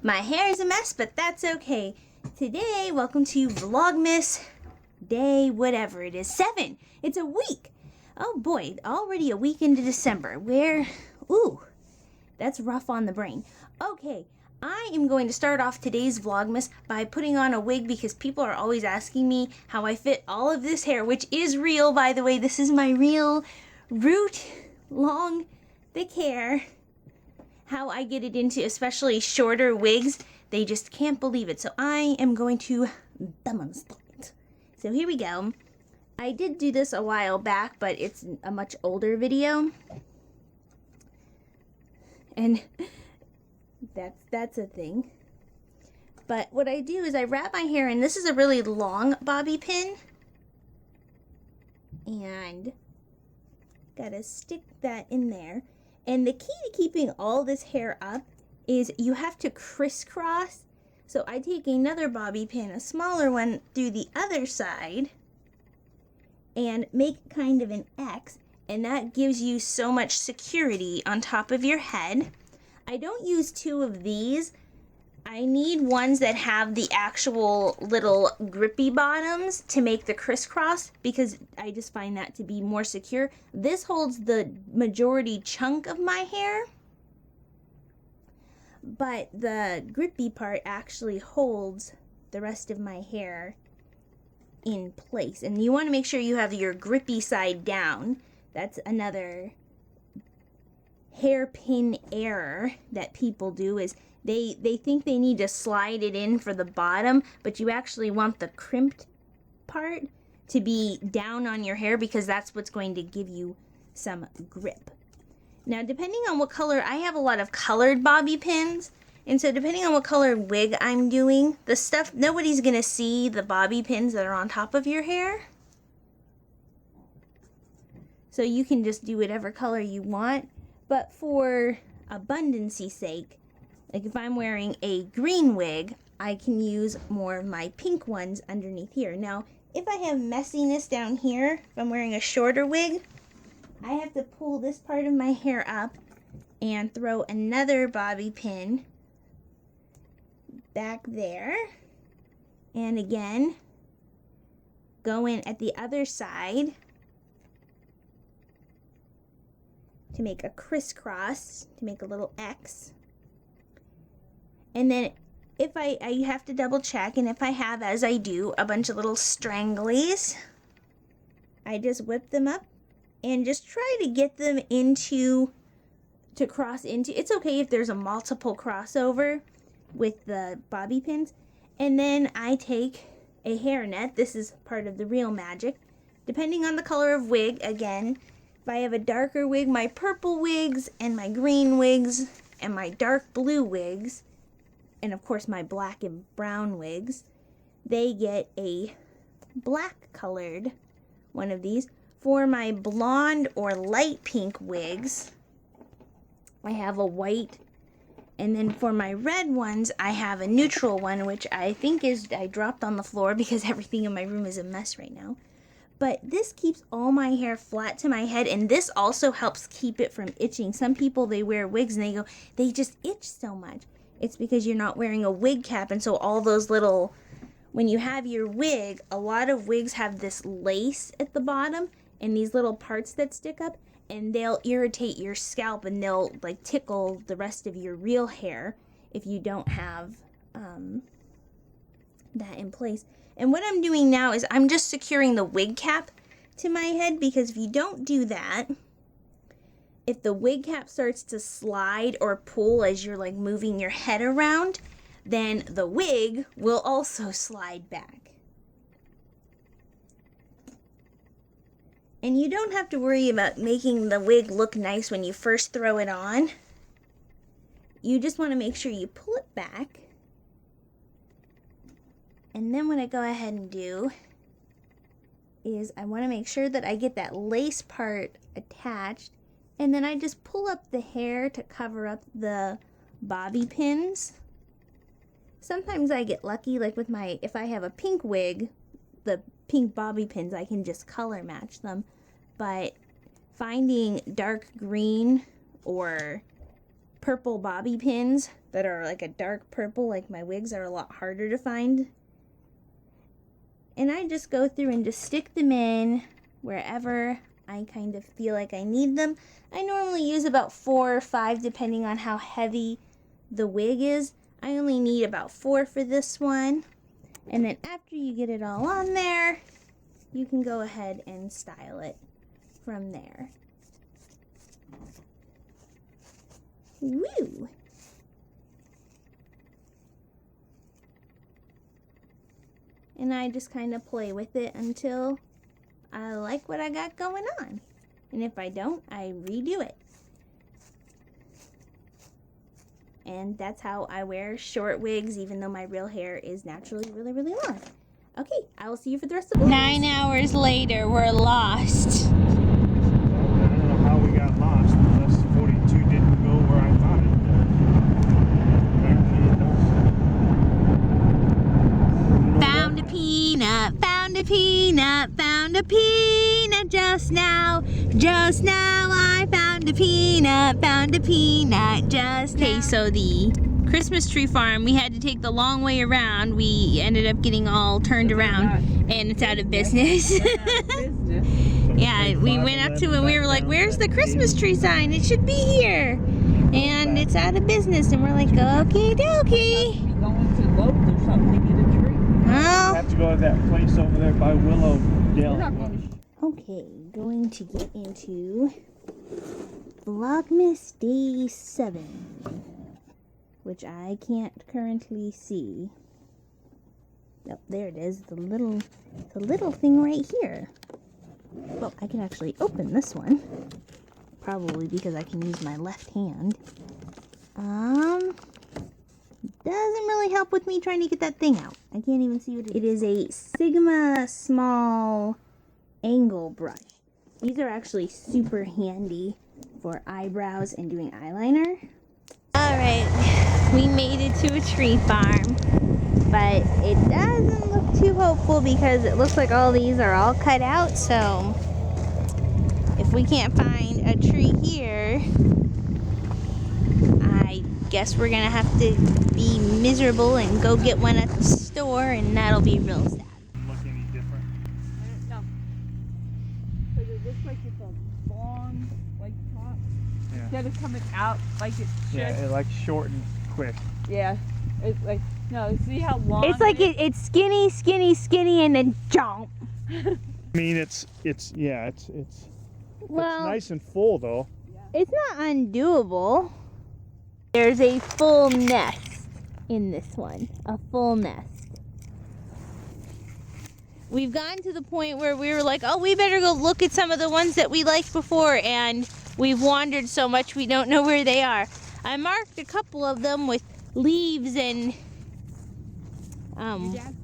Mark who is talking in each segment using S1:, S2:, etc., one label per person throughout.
S1: My hair is a mess, but that's okay. Today, welcome to Vlogmas day whatever it is, 7. It's a week. Oh boy, already a week into December. Ooh, that's rough on the brain. Okay, I am going to start off today's Vlogmas by putting on a wig because people are always asking me how I fit all of this hair, which is real, by the way. This is my real root, long, thick hair. How I get it into especially shorter wigs, they just can't believe it. So I am going to demonstrate. So here we go. I did do this a while back, but it's a much older video. And that's a thing. But what I do is I wrap my hair in. This is a really long bobby pin. And gotta stick that in there. And the key to keeping all this hair up is you have to crisscross. So I take another bobby pin, a smaller one, through the other side and make kind of an X, and that gives you so much security on top of your head. I don't use 2 of these. I need ones that have the actual little grippy bottoms to make the crisscross because I just find that to be more secure. This holds the majority chunk of my hair, but the grippy part actually holds the rest of my hair in place. And you want to make sure you have your grippy side down. That's another hairpin error that people do is they think they need to slide it in for the bottom, but you actually want the crimped part to be down on your hair because that's what's going to give you some grip. Now, depending on what color, I have a lot of colored bobby pins, and so depending on what color wig I'm doing, the stuff, nobody's gonna see the bobby pins that are on top of your hair. So you can just do whatever color you want, but for abundance's sake, like if I'm wearing a green wig, I can use more of my pink ones underneath here. Now, if I have messiness down here, if I'm wearing a shorter wig, I have to pull this part of my hair up and throw another bobby pin back there. And again, go in at the other side to make a crisscross, to make a little X. And then if I have to double check, and if I have, as I do, a bunch of little stranglies, I just whip them up and just try to get them to cross into. It's okay if there's a multiple crossover with the bobby pins. And then I take a hairnet. This is part of the real magic. Depending on the color of wig, again, if I have a darker wig, my purple wigs and my green wigs and my dark blue wigs, and of course my black and brown wigs, they get a black colored one of these. For my blonde or light pink wigs, I have a white, and then for my red ones, I have a neutral one, which I think I dropped on the floor because everything in my room is a mess right now. But this keeps all my hair flat to my head, and this also helps keep it from itching. Some people, they wear wigs and they just itch so much. It's because you're not wearing a wig cap, and so all those little, when you have your wig, a lot of wigs have this lace at the bottom and these little parts that stick up, and they'll irritate your scalp and they'll like tickle the rest of your real hair if you don't have that in place. And what I'm doing now is I'm just securing the wig cap to my head, because if you don't do that, if the wig cap starts to slide or pull as you're like moving your head around, then the wig will also slide back. And you don't have to worry about making the wig look nice when you first throw it on. You just want to make sure you pull it back. And then what I go ahead and do is I want to make sure that I get that lace part attached. And then I just pull up the hair to cover up the bobby pins. Sometimes I get lucky, like with if I have a pink wig, the pink bobby pins, I can just color match them. But finding dark green or purple bobby pins that are like a dark purple, like my wigs are a lot harder to find. And I just go through and just stick them in wherever I kind of feel like I need them. I normally use about 4 or 5 depending on how heavy the wig is. I only need about 4 for this one. And then after you get it all on there, you can go ahead and style it from there. Woo! And I just kind of play with it until I like what I got going on. And if I don't, I redo it. And that's how I wear short wigs, even though my real hair is naturally really, really long. Okay, I will see you for the rest of the vlog. 9 hours later, we're lost.
S2: I don't know how we got lost. Unless 42 didn't go where I thought it did.
S1: Found a peanut, found a peanut, found a peanut just now. Just now I found a peanut just now. Okay, so the Christmas tree farm, we had to take the long way around. We ended up getting all turned around and it's out of business. Yeah, we went up to it and we were like, where's the Christmas tree sign? It should be here. And it's out of business. And we're like, okay, dokie.
S3: Going to Lowe's or something to get a tree.
S1: Well,
S2: I have to go to that place over there by Willow Dell.
S1: okay, going to get into Vlogmas Day 7, which I can't currently see. Oh, there it is, the little thing right here. Well, I can actually open this one, probably because I can use my left hand. Doesn't really help with me trying to get that thing out. I can't even see what it is. It is a Sigma small angle brush. These are actually super handy for eyebrows and doing eyeliner. Alright, we made it to a tree farm, but it doesn't look too hopeful because it looks like all these are all cut out, so if we can't find a tree here, I guess we're gonna have to be miserable and go get one at the store, and that'll be real sad.
S2: Look any different?
S3: No. Because it looks like it's a long, like, top.
S2: Yeah.
S3: Instead of coming out like it should.
S2: Yeah, it like short and quick.
S3: Yeah. It's like, no, see how long
S1: It's like it's skinny, skinny, skinny, and then jump.
S2: I mean, it's
S1: Well,
S2: nice and full though.
S1: it's not undoable. There's a full nest in this one. A full nest. We've gotten to the point where we were like, oh, we better go look at some of the ones that we liked before, and we've wandered so much we don't know where they are. I marked a couple of them with leaves and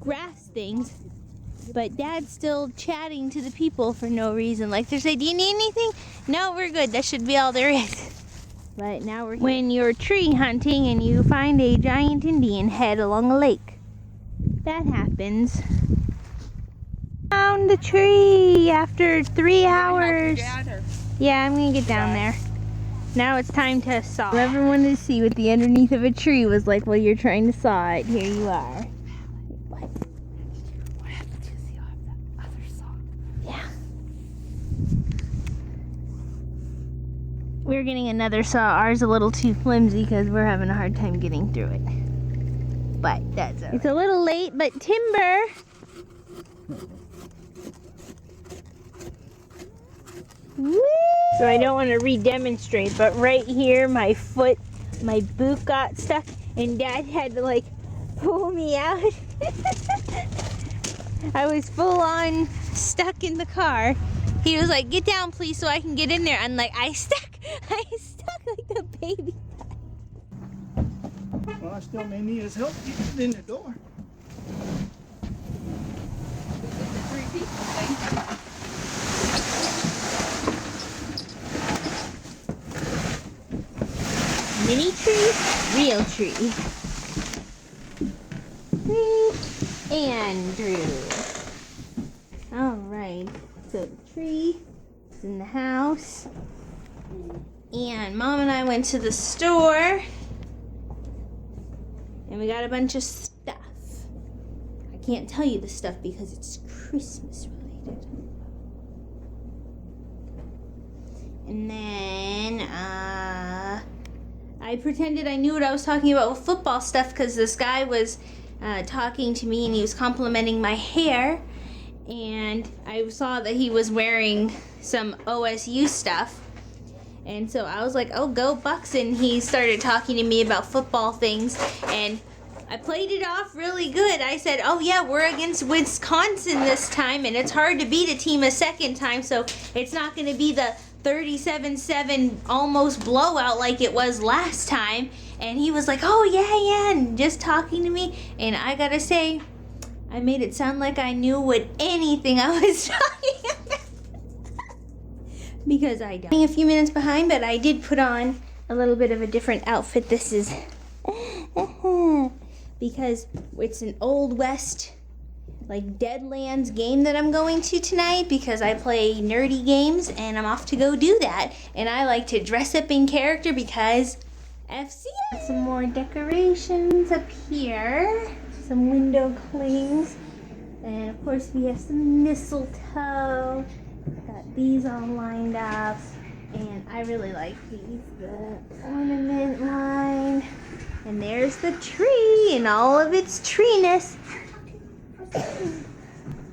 S1: grass things, but Dad's still chatting to the people for no reason. Like they're saying, do you need anything? No, we're good. That should be all there is. But now we're here. When you're tree hunting and you find a giant Indian head along a lake, that happens. Found the tree after 3 hours. Yeah, I'm gonna get down there. Now it's time to saw. Whoever wanted to see what the underneath of a tree was like while you're trying to saw it, here you are. What?
S3: What happened to the other saw?
S1: Yeah. We're getting another saw. Ours a little too flimsy because we're having a hard time getting through it. But that's okay. It's a little late, but timber. Woo! So I don't want to re-demonstrate, but right here, my boot got stuck, and Dad had to like pull me out. I was full on stuck in the car. He was like, "Get down, please, so I can get in there." I'm like, I stuck like the baby.
S2: Well, I still may need his help getting in the door.
S1: Mini tree, real tree. Andrew. All right, so the tree is in the house. And Mom and I went to the store. And we got a bunch of stuff. I can't tell you the stuff because it's Christmas related. And then, I pretended I knew what I was talking about with football stuff because this guy was talking to me and he was complimenting my hair. And I saw that he was wearing some OSU stuff. And so I was like, oh, go Bucks. And he started talking to me about football things. And I played it off really good. I said, oh, yeah, we're against Wisconsin this time. And it's hard to beat a team a second time. So it's not going to be the 37-7 almost blowout like it was last time. And he was like, oh, yeah, and just talking to me. And I got to say, I made it sound like I knew what anything I was talking about. Because I don't. I'm a few minutes behind, but I did put on a little bit of a different outfit. This is because it's an Old West, like Deadlands game that I'm going to tonight because I play nerdy games and I'm off to go do that. And I like to dress up in character because FCS. Some more decorations up here. Some window clings. And of course we have some mistletoe. Got these all lined up, and I really like these, the ornament line. And there's the tree and all of its treeness.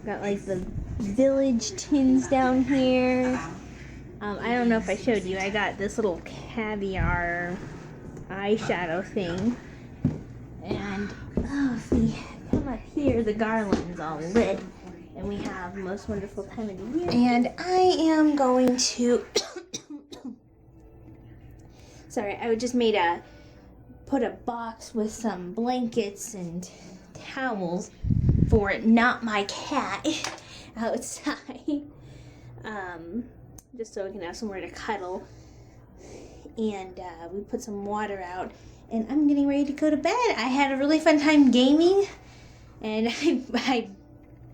S1: Got like the village tins down here. I don't know if I showed you, I got this little caviar eyeshadow thing. And if we come up here, the garland's all lit. And we have the most wonderful time of the year. And I am going to... Sorry, I just put a box with some blankets and towels for not my cat outside. Just so we can have somewhere to cuddle. And we put some water out. And I'm getting ready to go to bed. I had a really fun time gaming. And I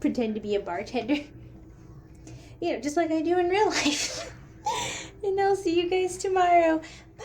S1: pretend to be a bartender, you know, just like I do in real life. And I'll see you guys tomorrow. Bye.